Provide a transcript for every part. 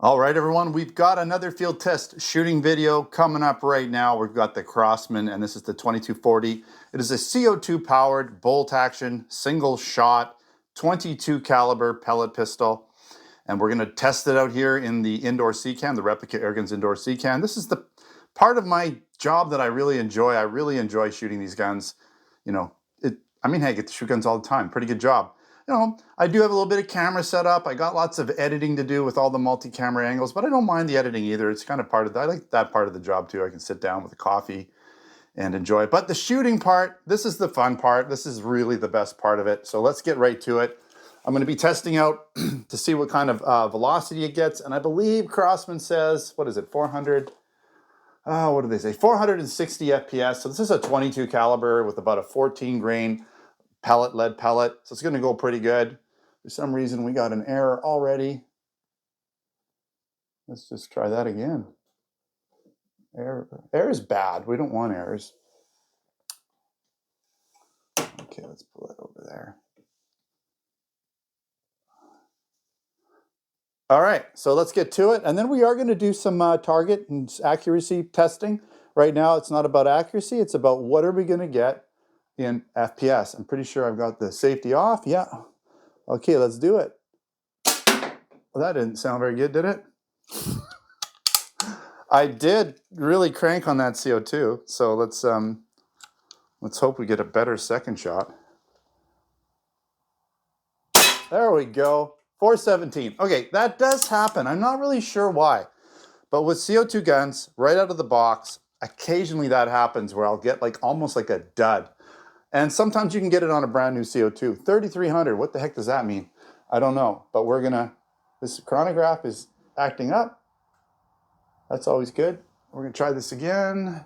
All right, everyone, we've got another field test shooting video coming up right now. We've got the Crosman, and this is the 2240. It is a CO2 powered bolt action, single shot, 22 caliber pellet pistol. And we're gonna test it out here in the indoor C-cam, the Replica Airguns indoor C-cam. This is the part of my job that I really enjoy. I really enjoy shooting these guns. You know, hey, I get to shoot guns all the time. Pretty good job. I do have a little bit of camera set up. I got lots of editing to do with all the multi-camera angles, but I don't mind the editing either. It's kind of part of that. I like that part of the job too. I can sit down with a coffee and enjoy it. But the shooting part, this is the fun part. This is really the best part of it. So let's get right to it. I'm going to be testing out to see what kind of velocity it gets. And I believe Crosman says, what is it, 400? What do they say? 460 FPS. So this is a 22 caliber with about a 14 grain lead pellet. So it's going to go pretty good. For some reason, we got an error already. Let's just try that again. Error is bad. We don't want errors. Okay, let's pull it over there. All right, so let's get to it. And then we are going to do some target and accuracy testing. Right now, it's not about accuracy. It's about what are we going to get in FPS. I'm pretty sure I've got the safety off. Yeah. Okay, let's do it. Well, that didn't sound very good, did it? I did really crank on that CO2. So let's hope we get a better second shot. There we go. 417. Okay, that does happen. I'm not really sure why. But with CO2 guns, right out of the box, occasionally that happens where I'll get almost like a dud. And sometimes you can get it on a brand new CO2. 3300, what the heck does that mean? I don't know, but this chronograph is acting up. That's always good. We're gonna try this again.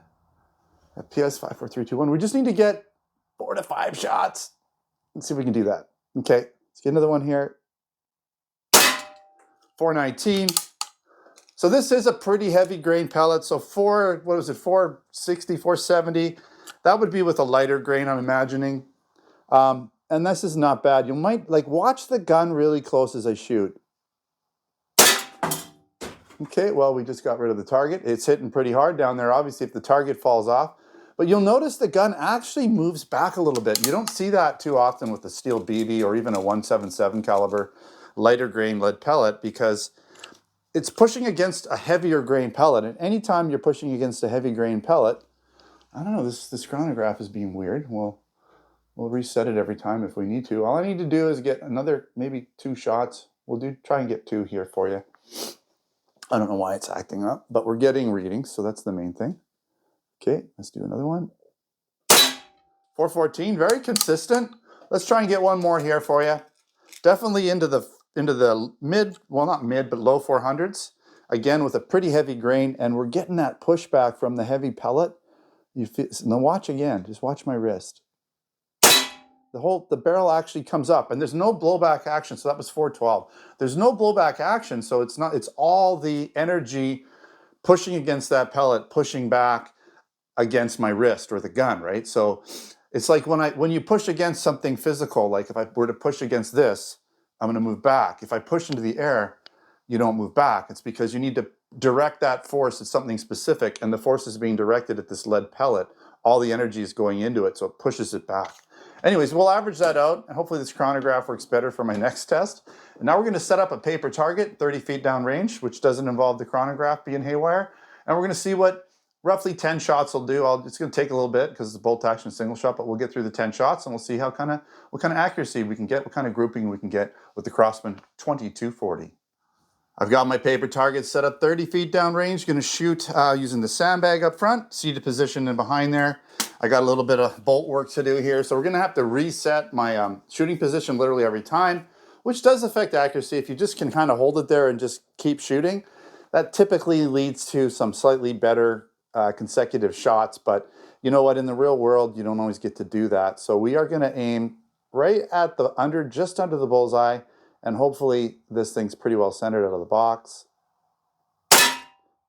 FPS 5, 4, 3, 2, 1. We just need to get 4 to 5 shots. Let's see if we can do that. Okay, let's get another one here. 419. So this is a pretty heavy grain pellet. So 460, 470. That would be with a lighter grain, I'm imagining. And this is not bad. You might watch the gun really close as I shoot. Okay, well, we just got rid of the target. It's hitting pretty hard down there, obviously, if the target falls off. But you'll notice the gun actually moves back a little bit. You don't see that too often with a steel BB or even a 177 caliber lighter grain lead pellet because it's pushing against a heavier grain pellet. And anytime you're pushing against a heavy grain pellet, I don't know, this chronograph is being weird. We'll reset it every time if we need to. All I need to do is get another, maybe 2 shots. We'll try and get 2 here for you. I don't know why it's acting up, but we're getting readings, so that's the main thing. Okay, let's do another one. 414, very consistent. Let's try and get one more here for you. Definitely into the mid, well, not mid, but low 400s. Again, with a pretty heavy grain, and we're getting that pushback from the heavy pellet. Now watch again, just watch my wrist. The barrel actually comes up, and there's no blowback action. So that was 412. There's no blowback action, so it's all the energy pushing against that pellet, pushing back against my wrist or the gun, right? So it's like when you push against something physical, like if I were to push against this, I'm going to move back. If I push into the air, you don't move back. It's because you need to direct that force at something specific, and the force is being directed at this lead pellet. All the energy is going into it, so it pushes it back. Anyways, we'll average that out, and hopefully this chronograph works better for my next test. And now we're going to set up a paper target, 30 feet down range, which doesn't involve the chronograph being haywire. And we're going to see what roughly 10 shots will do. It's going to take a little bit because it's a bolt action single shot, but we'll get through the 10 shots, and we'll see what kind of accuracy we can get, what kind of grouping we can get with the Crosman 2240. I've got my paper target set up 30 feet down range. Going to shoot using the sandbag up front, seated position and behind there. I got a little bit of bolt work to do here, so we're going to have to reset my shooting position literally every time, which does affect accuracy. If you just can kind of hold it there and just keep shooting, that typically leads to some slightly better consecutive shots. But you know what? In the real world, you don't always get to do that. So we are going to aim right at just under the bullseye. And hopefully this thing's pretty well centered out of the box.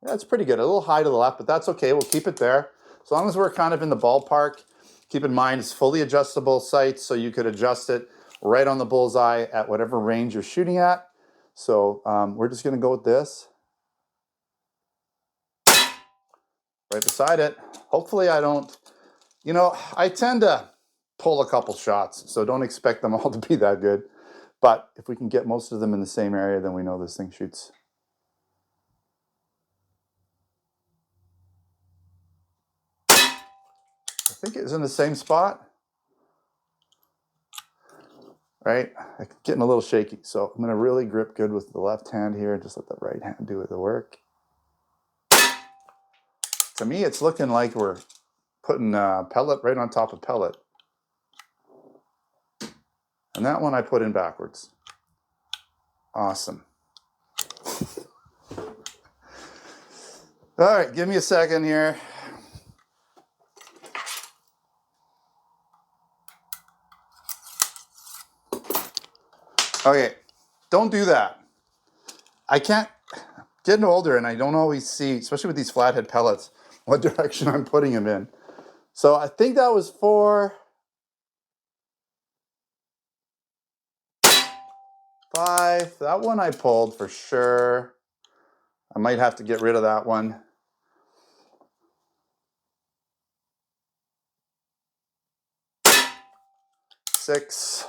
That's pretty good. A little high to the left, but that's okay. We'll keep it there. As long as we're kind of in the ballpark. Keep in mind it's fully adjustable sights, so you could adjust it right on the bullseye at whatever range you're shooting at. So we're just going to go with this. right beside it. Hopefully I don't, you know, I tend to pull a couple shots, so don't expect them all to be that good. But if we can get most of them in the same area, then we know this thing shoots. I think it's in the same spot. Right? I'm getting a little shaky, so I'm going to really grip good with the left hand here and just let the right hand do the work. To me, it's looking like we're putting pellet right on top of pellet. And that one I put in backwards. Awesome. All right, give me a second here. Okay, don't do that. I can't, getting older and I don't always see, especially with these flathead pellets, what direction I'm putting them in. So I think that was 4, 5. That one I pulled for sure. I might have to get rid of that one. 6.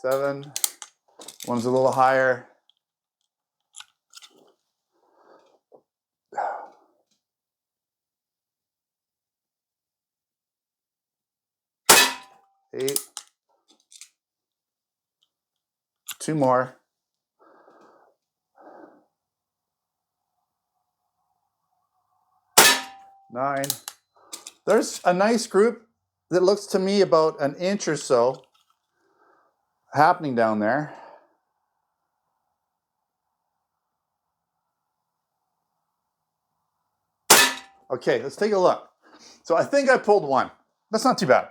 7. One's a little higher. 8. 2 more. 9. There's a nice group that looks to me about an inch or so happening down there. Okay, let's take a look. So I think I pulled one. That's not too bad.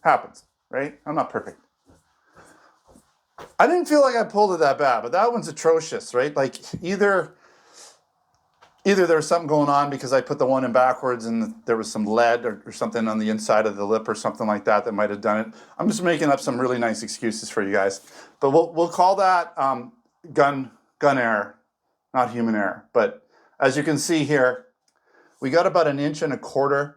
Happens, right? I'm not perfect. I didn't feel like I pulled it that bad, but that one's atrocious, right? Like either there was something going on because I put the one in backwards and there was some lead or something on the inside of the lip or something like that that might have done it. I'm just making up some really nice excuses for you guys. But we'll call that gun error, not human error. But as you can see here, we got about 1.25 inches.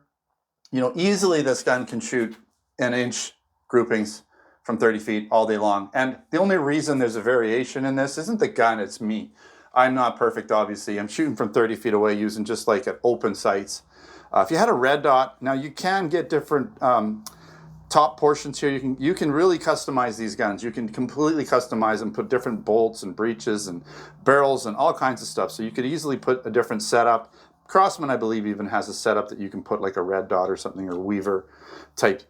You know, easily this gun can shoot 1-inch groupings from 30 feet all day long. And the only reason there's a variation in this isn't the gun, it's me. I'm not perfect, obviously. I'm shooting from 30 feet away using just like at open sights. If you had a red dot, now you can get different top portions here. You can really customize these guns. You can completely customize them, put different bolts and breeches and barrels and all kinds of stuff. So you could easily put a different setup. Crosman, I believe, even has a setup that you can put like a red dot or something, or Weaver type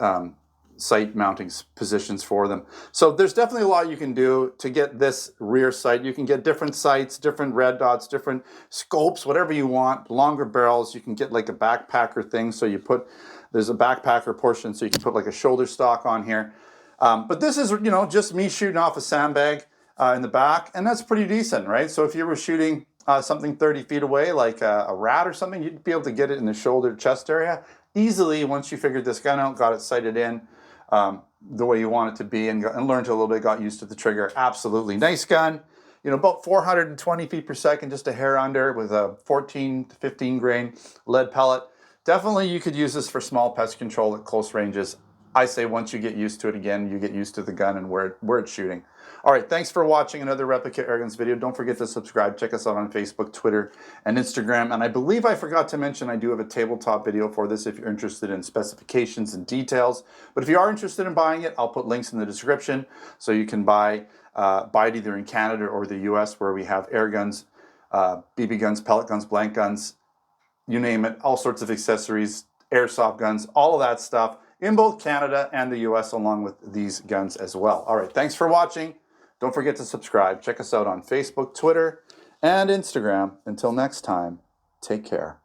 sight mounting positions for them. So there's definitely a lot you can do to get this rear sight. You can get different sights, different red dots, different scopes, whatever you want, longer barrels. You can get like a backpacker thing. So you put, there's a backpacker portion, so you can put like a shoulder stock on here. But this is, you know, just me shooting off a sandbag in the back, and that's pretty decent, right? So if you were shooting something 30 feet away, like a rat or something, you'd be able to get it in the shoulder chest area easily once you figured this gun out, got it sighted in the way you want it to be, and learned a little bit, got used to the trigger. Absolutely nice gun. You know, about 420 feet per second, just a hair under, with a 14 to 15 grain lead pellet. Definitely you could use this for small pest control at close ranges. I say once you get used to it again, you get used to the gun and where it's shooting. All right, thanks for watching another Replica Airguns video. Don't forget to subscribe. Check us out on Facebook, Twitter, and Instagram. And I believe I forgot to mention I do have a tabletop video for this if you're interested in specifications and details. But if you are interested in buying it, I'll put links in the description so you can buy it either in Canada or the US, where we have air guns, BB guns, pellet guns, blank guns, you name it, all sorts of accessories, airsoft guns, all of that stuff in both Canada and the US, along with these guns as well. All right, thanks for watching. Don't forget to subscribe. Check us out on Facebook, Twitter, and Instagram. Until next time, take care.